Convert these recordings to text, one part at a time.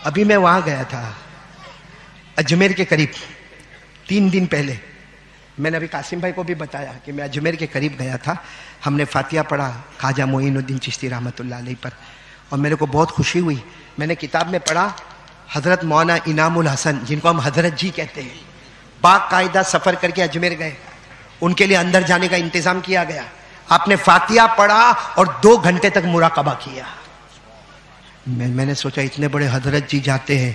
ابھی میں وہاں گیا تھا اجمیر کے قریب 3 دن پہلے. میں نے ابھی قاسم بھائی کو بھی بتایا کہ میں اجمیر کے قریب گیا تھا. ہم نے فاتحہ پڑھا خواجہ معین الدین چشتی رحمۃ اللہ علیہ پر, اور میرے کو بہت خوشی ہوئی. میں نے کتاب میں پڑھا حضرت مولانا انعام الحسن, جن کو ہم حضرت جی کہتے ہیں, باقاعدہ سفر کر کے اجمیر گئے. ان کے لیے اندر جانے کا انتظام کیا گیا. آپ نے فاتحہ پڑھا اور 2 گھنٹے تک مراقبہ کیا. میں نے سوچا اتنے بڑے حضرت جی جاتے ہیں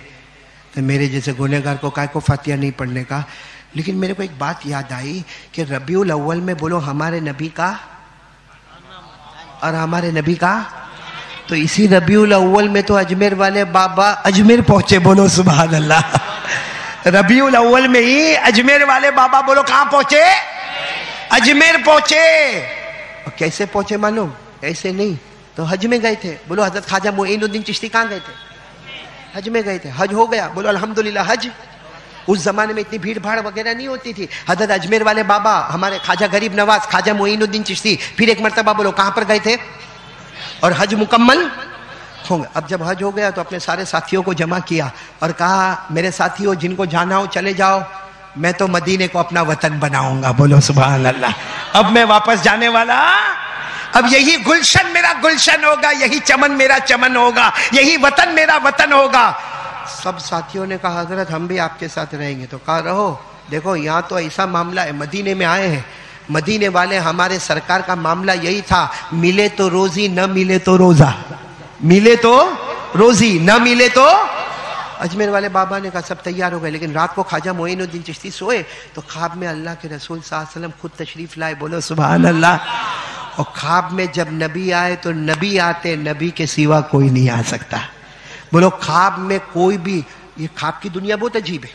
تو میرے جیسے گنہگار کو کائے کو فاتحہ نہیں پڑھنے کا. لیکن میرے کو ایک بات یاد آئی کہ ربیع الاول میں بولو ہمارے نبی کا اور ہمارے نبی کا, تو اسی ربیع الاول میں تو اجمیر والے بابا اجمیر پہنچے. بولو سبحان اللہ. ربیع الاول میں ہی اجمیر والے بابا بولو کہاں پہنچے؟ اجمیر پہنچے. اور کیسے پہنچے معلوم؟ ایسے نہیں تو حج میں گئے تھے. بولو حضرت خواجہ معین الدین چشتی کہاں گئے تھے؟ حج میں گئے تھے. حج ہو گیا, بولو الحمدللہ. حج اس زمانے میں اتنی بھیڑ بھاڑ وغیرہ نہیں ہوتی تھی. حضرت اجمیر والے بابا ہمارے خواجہ غریب نواز خواجہ معین الدین چشتی پھر ایک مرتبہ بولو کہاں پر گئے تھے؟ اور حج مکمل ہو گیا. اب جب حج ہو گیا تو اپنے سارے ساتھیوں کو جمع کیا اور کہا میرے ساتھیوں جن کو جانا ہو چلے جاؤ, میں تو مدینے کو اپنا وطن بناؤں گا. بولو سبحان اللہ. اب میں واپس جانے والا, اب یہی گلشن میرا گلشن ہوگا, یہی چمن میرا چمن ہوگا, یہی وطن میرا وطن ہوگا. سب ساتھیوں نے کہا حضرت ہم بھی آپ کے ساتھ رہیں گے. تو کہا رہو. دیکھو یہاں تو ایسا معاملہ ہے, مدینے میں آئے ہیں, مدینے والے ہمارے سرکار کا معاملہ یہی تھا, ملے تو روزی نہ ملے تو روزہ, ملے تو روزی نہ ملے تو. اجمیر والے بابا نے کہا سب تیار ہو گئے. لیکن رات کو خواجہ معین الدین چشتی سوئے تو خواب میں اللہ کے رسول صلی اللہ علیہ وسلم خود تشریف لائے. بولو سبحان اللہ. اور خواب میں جب نبی آئے تو نبی آتے, نبی کے سوا کوئی نہیں آ سکتا. بولو خواب میں کوئی بھی, یہ خواب کی دنیا بہت عجیب ہے.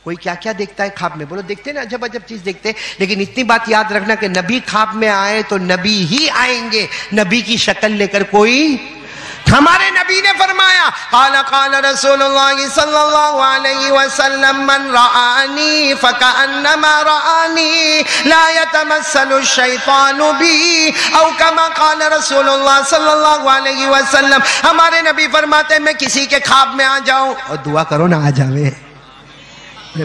کوئی کیا کیا دیکھتا ہے خواب میں, بولو دیکھتے نا عجب عجب چیز دیکھتے. لیکن اتنی بات یاد رکھنا کہ نبی خواب میں آئے تو نبی ہی آئیں گے, نبی کی شکل لے کر کوئی. ہمارے نبی نے فرمایا قال قال رسول اللہ صلی اللہ علیہ وسلم من رآنی فکأنما رآنی لا یتمثل الشیطان بی او کما قال رسول اللہ صلی اللہ علیہ وسلم. ہمارے نبی فرماتے میں کسی کے خواب میں آ جاؤں اور دعا کرو نا آ جاوے.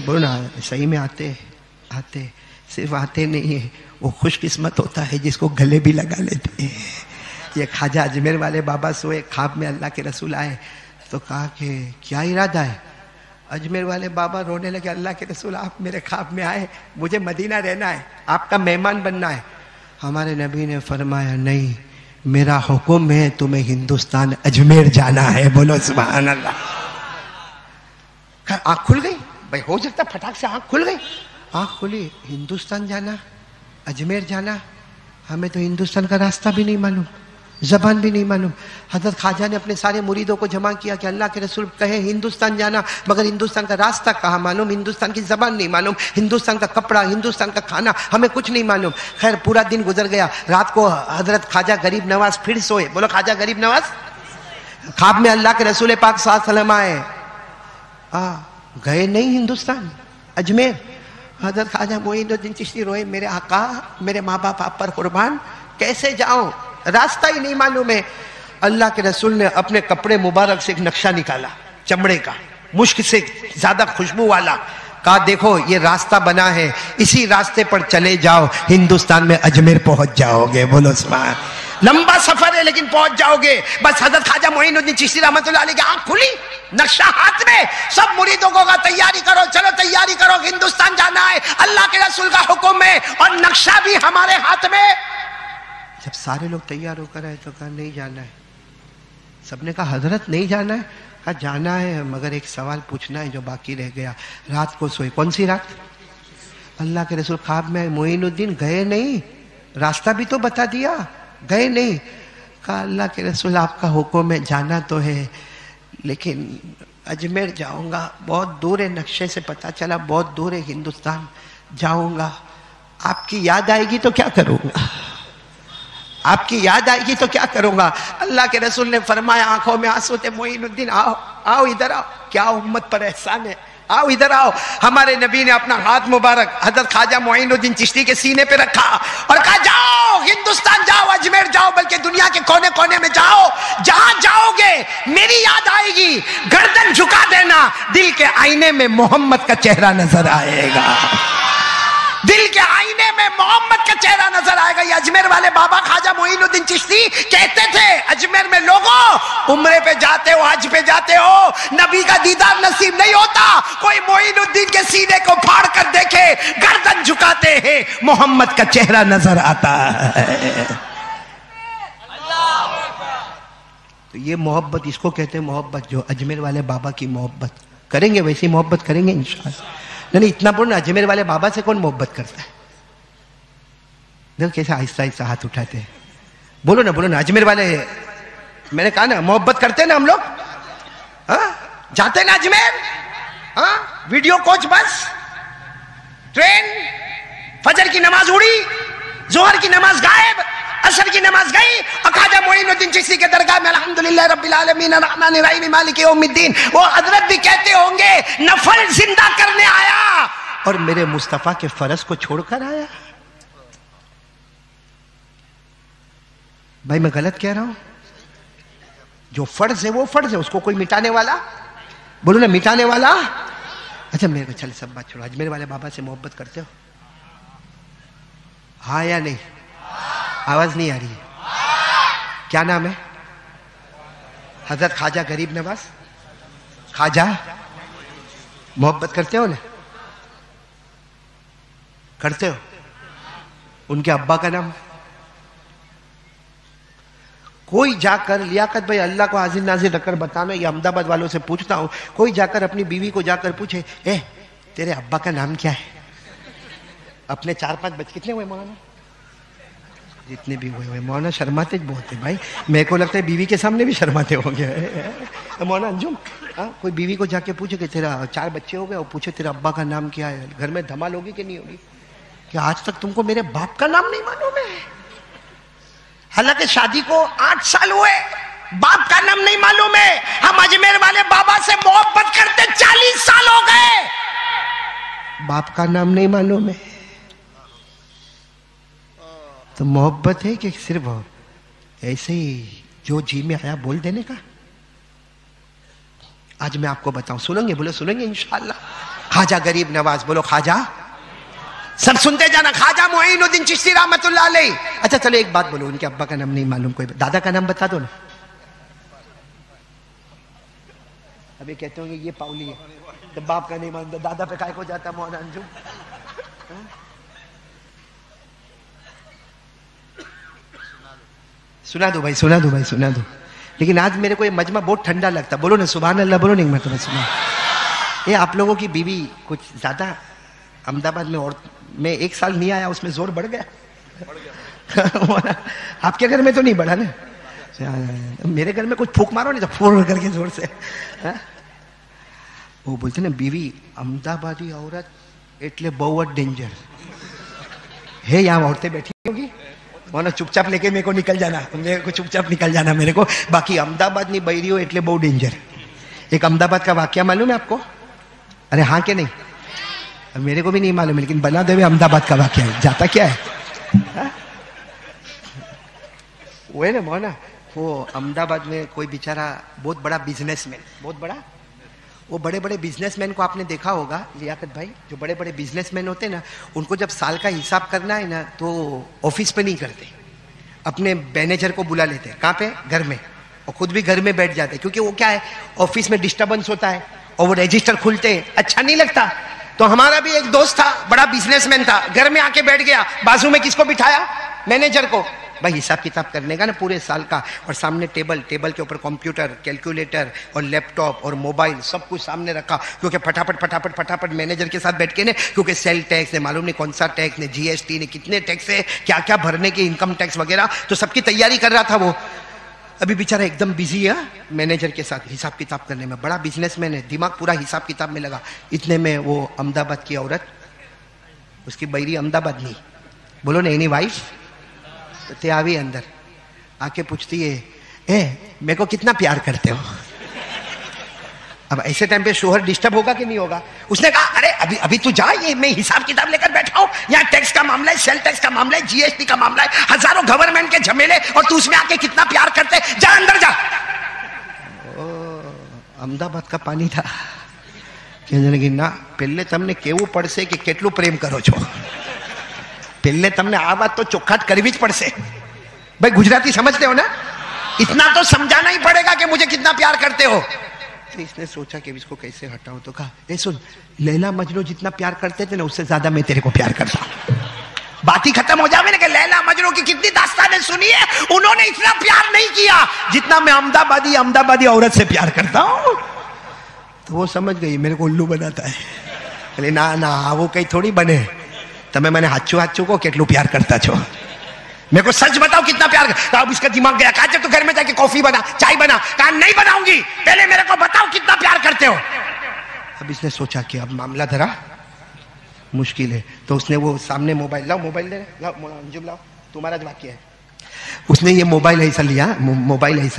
بولو نا صحیح میں آتے آتے, صرف آتے نہیں ہیں, وہ خوش قسمت ہوتا ہے جس کو گلے بھی لگا لیتے ہیں. یہ خواجہ اجمیر والے بابا سوئے, خواب میں اللہ کے رسول آئے تو کہا کہ کیا ارادہ ہے؟ اجمیر والے بابا رونے لگے, اللہ کے رسول آپ میرے خواب میں آئے, مجھے مدینہ رہنا ہے, آپ کا مہمان بننا ہے. ہمارے نبی نے فرمایا نہیں, میرا حکم ہے تمہیں ہندوستان اجمیر جانا ہے. بولو سبحان اللہ. آنکھ کھل گئی بھائی, ہو سکتا پھٹاک سے آنکھ کھل گئی. آنکھ کھلی, ہندوستان جانا, اجمیر جانا. ہمیں تو ہندوستان کا راستہ بھی نہیں معلوم, زبان بھی نہیں معلوم. حضرت خواجہ نے اپنے سارے مریدوں کو جمع کیا کہ اللہ کے رسول کہے ہندوستان جانا, مگر ہندوستان کا راستہ کہاں معلوم, ہندوستان کی زبان نہیں معلوم, ہندوستان کا کپڑا, ہندوستان کا کھانا, ہمیں کچھ نہیں معلوم. خیر پورا دن گزر گیا. رات کو حضرت خواجہ غریب نواز پھر سوئے. بولو خواجہ غریب نواز. خواب میں اللہ کے رسول پاک صلی اللہ علیہ وسلم آئے, گئے نہیں ہندوستان اجمیر. حضرت خواجہ معین الدین چشتی روئے, میرے آقا میرے ماں باپ آپ پر قربان, کیسے جاؤں, راستہ ہی نہیں معلوم ہے. اللہ کے رسول نے اپنے کپڑے مبارک سے ایک نقشہ نکالا, چمڑے کا, مشک سے زیادہ خوشبو والا. کہا دیکھو یہ راستہ بنا ہے, اسی راستے پر چلے جاؤ, ہندوستان میں اجمیر پہنچ جاؤ گے. بولو سبحان. لمبا سفر ہے لیکن پہنچ جاؤ گے. بس حضرت خواجہ معین الدین چشتی رحمۃ اللہ علیہ کی آنکھ کھلی, نقشہ ہاتھ میں, سب مریدوں کو کہا تیاری کرو, چلو تیاری کرو, ہندوستان جانا ہے, اللہ کے رسول کا حکم ہے اور نقشہ بھی ہمارے ہاتھ میں. جب سارے لوگ تیار ہو کر آئے تو کہا نہیں جانا ہے. سب نے کہا حضرت نہیں جانا ہے. کہا جانا ہے مگر ایک سوال پوچھنا ہے جو باقی رہ گیا. رات کو سوئے. کون سی رات؟ اللہ کے رسول خواب میں معین الدین گئے نہیں, راستہ بھی تو بتا دیا, گئے نہیں. کہا اللہ کے رسول آپ کا حکم ہے, جانا تو ہے لیکن اجمیر جاؤں گا, بہت دور ہے, نقشے سے پتا چلا بہت دور ہے ہندوستان, جاؤں گا. آپ کی یاد آئے گی تو کیا کروں گا, آپ کی یاد آئے گی تو کیا کروں گا. اللہ کے رسول نے فرمایا, آنکھوں میں آنسو تھے, معین الدین آؤ, آؤ ادھر آؤ, کیا امت پر احسان ہے, آؤ ادھر آؤ. ہمارے نبی نے اپنا ہاتھ مبارک حضرت خواجہ معین الدین چشتی کے سینے پہ رکھا اور کہا جاؤ ہندوستان جاؤ، اجمیر جاؤ، بلکہ دنیا کے کونے کونے میں جاؤ، جہاں جاؤ گے میری یاد آئے گی، گردن جھکا دینا، دل کے آئینے میں محمد کا چہرہ نظر آئے گا، دل کے آئینے میں محمد کا چہرہ نظر آئے گا۔ یہ اجمیر والے بابا خواجہ معین الدین چشتی کہتے تھے، اجمیر میں لوگوں عمرے پہ جاتے ہو، حج پہ جاتے ہو، نبی کا دیدار نصیب نہیں ہوتا، کوئی معین الدین کے سینے کو پھاڑ کر دیکھے، گردن جھکاتے ہیں، محمد کا چہرہ نظر آتا ہے۔ تو یہ محبت، اس کو کہتے ہیں محبت، جو اجمیر والے بابا کی محبت کریں گے، ویسی محبت کریں گے انشاءاللہ۔ نہیں اتنا بولو نا، اجمیر والے بابا سے کون محبت کرتا ہے؟ دیکھو کیسے آہستہ آہستہ ہاتھ اٹھاتے ہیں، بولو نا اجمیر والے، میں نے کہا نا محبت کرتے نا ہم لوگ، جاتے نا اجمیر، ویڈیو کوچ بس، ٹرین، فجر کی نماز اڑی، ظہر کی نماز غائب، عصر کی نماز گئی، خواجہ معین الدین چشتی کے درگاہ میں الحمدللہ رب العالمین الرحمن الرحیم مالک یوم الدین، وہ حضرت بھی کہتے ہوں گے نفل زندہ کرنے آیا اور میرے مصطفیٰ کے فرض کو چھوڑ کر آیا۔ بھائی میں غلط کہہ رہا ہوں؟ جو فرض ہے وہ فرض ہے، اس کو کوئی مٹانے والا، بولو نا مٹانے والا۔ اچھا میرے کو چل سب بات چھوڑو، اجمیر والے بابا سے محبت کرتے ہو؟ ہاں یا نہیں؟ آواز نہیں آ رہی ہے۔ کیا نام ہے؟ حضرت خواجہ غریب نواز خواجہ، محبت کرتے ہو نا؟ کرتے ہو؟ ان کے ابا کا نام؟ کوئی جا کر، لیاقت بھائی اللہ کو حاضر ناظر رکھ کر بتانا، یہ احمد آباد والوں سے پوچھتا ہوں، کوئی جا کر اپنی بیوی کو جا کر پوچھے، اے تیرے ابا کا نام کیا ہے؟ اپنے 4-5 بچے کتنے ہوئے مولانا؟ جتنے بھی ہوئے مولانا شرماتے بہت ہیں بھائی، میرے کو لگتا ہے بیوی کے سامنے بھی شرماتے ہوں گے مولانا انجم۔ کوئی بیوی کو جا کے پوچھے کہ تیرا 4 بچے ہو گئے اور پوچھے تیرا ابا کا نام کیا ہے، گھر میں دھمال ہوگی کہ نہیں ہوگی کہ آج تک تم کو میرے باپ کا نام نہیں معلوم ہے؟ حالانکہ شادی کو 8 سال ہوئے، باپ کا نام نہیں معلوم ہے۔ ہم اجمیر والے بابا سے محبت کرتے 40 سال ہو گئے، باپ کا نام نہیں معلوم ہے۔ تو محبت ہے کہ صرف ایسے ہی جو جی میں آیا بول دینے کا؟ آج میں آپ کو بتاؤں، سنیں گے؟ بولو سنیں گے انشاءاللہ۔ خواجہ غریب نواز، بولو خواجہ، سب سنتے جانا، خواجہ معین الدین چشتی رحمت اللہ علیہ۔ اچھا چلو ایک بات بولو، ان کے ابا کا نام نہیں معلوم، کوئی دادا کا نام بتا دو نا۔ ابھی کہتے ہوں گے یہ پاؤلی ہے، تو باپ کا نہیں معلوم، دادا پہ کائے کو جاتا مولانا انجم؟ سنا دو بھائی، سنا دو بھائی، سنا دو۔ لیکن آج میرے کو یہ مجمع بہت ٹھنڈا لگتا، بولو نا سبحان اللہ، بولو نہیں، میں تمہیں سنا۔ یہ آپ لوگوں کی بیوی کچھ زیادہ احمد آباد میں، اور میں 1 سال نہیں آیا، اس میں زور بڑھ گیا۔ آپ کے گھر میں تو نہیں بڑھا نا؟ میرے گھر میں کچھ پھونک مارو نہیں تو پھور کر کے زور سے۔ وہ بولتے نا بیوی احمد آبادی عورت ایٹلے بہت ڈینجر ہے، یہاں عورتیں بیٹھی ہوگی، مونا چپ چاپ لے کے میرے کو نکل جانا، میرے کو چپ چاپ نکل جانا میرے کو، باقی احمد آباد نہیں بہری ہو ایٹلے بہت ڈینجر۔ ایک احمد آباد کا واقعہ معلوم ہے آپ کو؟ ارے ہاں کہ نہیں؟ میرے کو بھی نہیں معلوم ہے، لیکن بنا دے احمد آباد کا واقعہ ہے، جاتا کیا ہے؟ وہ ہے نا مولانا، وہ احمد آباد میں کوئی بیچارہ بہت بڑا بزنس مین، بہت بڑا، وہ بڑے بڑے بزنس مین کو آپ نے دیکھا ہوگا لیاقت بھائی، جو بڑے بڑے بزنس مین ہوتے ہیں نا، ان کو جب سال کا حساب کرنا ہے نا تو آفس پہ نہیں کرتے، اپنے مینیجر کو بلا لیتے ہیں۔ کہاں پہ؟ گھر میں، اور خود بھی گھر میں بیٹھ جاتے ہیں، کیونکہ وہ کیا ہے، آفس میں ڈسٹربنس ہوتا ہے اور وہ رجسٹر کھلتے ہیں، اچھا نہیں لگتا۔ تو ہمارا بھی ایک دوست تھا، بڑا بزنس مین تھا، گھر میں آ کے بیٹھ گیا، بازو میں کس کو بٹھایا؟ مینیجر کو۔ بھائی حساب کتاب کرنے کا نا پورے سال کا، اور سامنے ٹیبل کے اوپر کمپیوٹر، کیلکولیٹر اور لیپ ٹاپ اور موبائل سب کچھ سامنے رکھا، کیونکہ پھٹاپٹ مینیجر کے ساتھ بیٹھ کے نا، کیونکہ سیل ٹیکس نے معلوم نہیں کون سا ٹیکس نے، جی ایس ٹی نے، کتنے ٹیکس ہے، کیا کیا بھرنے کے، انکم ٹیکس وغیرہ، تو سب کی تیاری کر رہا تھا وہ۔ ابھی بیچارہ ایک دم بزی ہے مینیجر کے ساتھ حساب کتاب کرنے میں، بڑا بزنس مین ہے، دماغ پورا حساب کتاب میں لگا۔ اتنے میں وہ احمد آباد کی عورت، اس کی بہری احمد آباد نہیں، بولو نا اینی وائف، تے آوی اندر آ کے پوچھتی ہے، اے میرے کو کتنا پیار کرتے ہو؟ اب ایسے ٹائم پہ شوہر ڈسٹرب ہوگا کہ نہیں ہوگا؟ اس نے کہا ارے ابھی ابھی تو جا، یہ میں حساب کتاب لے کر بیٹھا ہوں، یہاں ٹیکس کا معاملہ ہے، سیل ٹیکس کا معاملہ ہے، جی ایس ٹی کا معاملہ ہے، ہزاروں گورنمنٹ کے جھمیلے، اور تو اس میں آ کے کتنا پیار کرتے، جا اندر جا۔ احمد آباد کا پانی تھا کہنے لگی نا پہلے تم نے کیوں پڑسے کہ کتلو پریم کرو چھو، پہلے تم نے آ بات تو چوکھاٹ کرવી જ پڑسے۔ بھائی گجراتی سمجھتے ہو نا، اتنا تو سمجھانا ہی پڑے گا کہ مجھے کتنا پیار کرتے ہو۔ اس نے سوچا کہ اس کو کیسے ہٹاؤں، تو کہا اے سن، لیلا مجنو جتنا پیار کرتے تھے نا اس سے زیادہ میں تیرے کو پیار کرتا ہوں۔ بات ہی ختم ہو جائے کہ لیلا مجنو کی کتنی داستانیں سنی ہے، انہوں نے اتنا پیار نہیں کیا جتنا میں احمد آبادی عورت سے پیار کرتا ہوں۔ تو وہ سمجھ گئی میرے کو الو بناتا ہے، بولے نا نا وہ کہیں تھوڑی بنے، تمہیں میں نے ہاتھوں کو کتلو پیار کرتا چھو، میرے کو سچ بتاؤ کتنا پیار کر۔ اب اس کا دماغ گیا، کہا جب تو گھر میں جا کے کافی بنا، چائے بنا، کہا نہیں بناؤں گی، پہلے میرے کو بتاؤ کتنا پیار کرتے ہو۔ اب اس نے سوچا کہ اب معاملہ ذرا مشکل ہے، تو اس نے وہ سامنے موبائل، لاؤ موبائل دے، لاؤ انجم لاؤ، تمہارا واقعہ ہے۔ اس نے یہ موبائل ایسا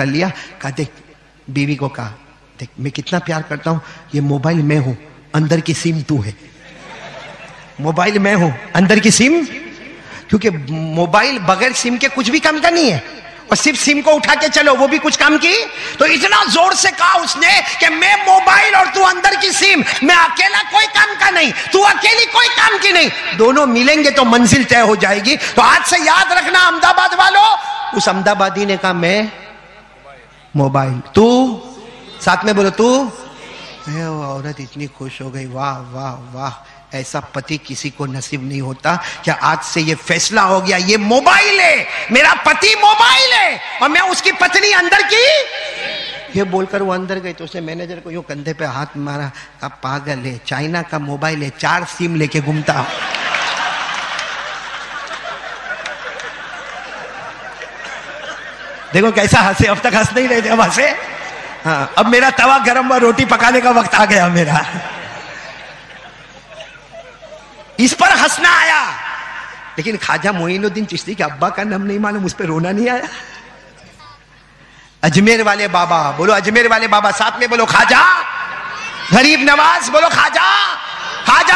لیا، کہا دیکھ، بیوی کو کہا دیکھ میں کتنا پیار کرتا ہوں، یہ موبائل میں ہوں، اندر کی سیم تو ہے، موبائل میں ہوں، اندر کی سیم، کیونکہ موبائل بغیر سیم کے کچھ بھی کام کا نہیں ہے، اور صرف سیم کو اٹھا کے چلو وہ بھی کچھ کام کی۔ تو اتنا زور سے کہا اس نے کہ میں موبائل اور تو اندر کی سیم، میں اکیلا کوئی کام کا نہیں، تو اکیلی کوئی کام کی نہیں، دونوں ملیں گے تو منزل طے ہو جائے گی۔ تو آج سے یاد رکھنا احمد آباد والوں، اس احمد آبادی نے کہا میں موبائل، تو ساتھ میں بولو تو۔ وہ عورت اتنی خوش ہو گئی، واہ واہ واہ، ایسا پتی کسی کو نصیب نہیں ہوتا کہ آج سے یہ فیصلہ ہو گیا، یہ موبائل ہے، میرا پتی موبائل ہے اور میں اس کی پتنی اندر کی۔ یہ بول کر وہ اندر گئی تو اس نے مینیجر کو یوں کندھے پہ ہاتھ مارا، کہا پاگل ہے، چائنا کا موبائل ہے، 4 سیم لے کے گھومتا۔ دیکھو کیسا ہنسے، اب تک ہنس نہیں رہے تھے، اب ہنسے۔ ہاں اب میرا توا گرم ہوا، روٹی پکانے کا وقت آ گیا میرا، اس پر ہنسنا آیا۔ لیکن خواجہ معین الدین چشتی کے ابا کا نام نہیں معلوم، اس پہ رونا نہیں آیا۔ اجمیر والے بابا، بولو اجمیر والے بابا، ساتھ میں بولو خواجہ غریب نواز، بولو خواجہ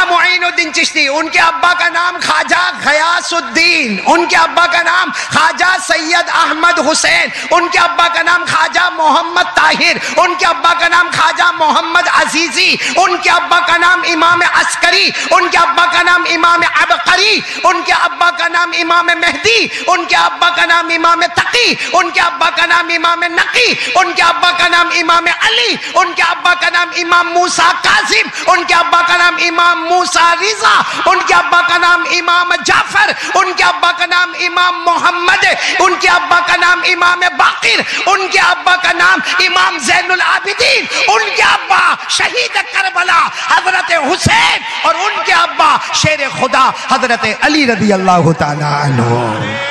معین الدین چشتی، ان کے ابا کا نام خواجہ غیاث الدین، ان کے ابا کا نام خواجہ سید احمد حسین، ان کے ابا کا نام خواجہ محمد طاہر، ان کے ابا کا نام خواجہ محمد عزیزی، ان کے ابا کا نام امام عسکری، ان کے ابا کا نام امام عبقری، ان کے ابا کا نام امام مہدی، ان کے ابا کا نام امام تقی، ان کے ابا کا نام امام نقی، ان کے ابا کا نام امام علی، ان کے ابا کا نام امام موسیٰ کاظم، ان کے ابا کا نام امام موسیٰ رضا، ان کے ابا کا نام امام جعفر، ان کے ابا کا نام امام محمد، ان کے ابا کا نام امام باقر، ان کے ابا کا نام امام زین العابدین، ان کے ابا شہید کربلا حضرت حسین، اور ان کے ابا شیر خدا حضرت علی رضی اللہ تعالیٰ عنہ۔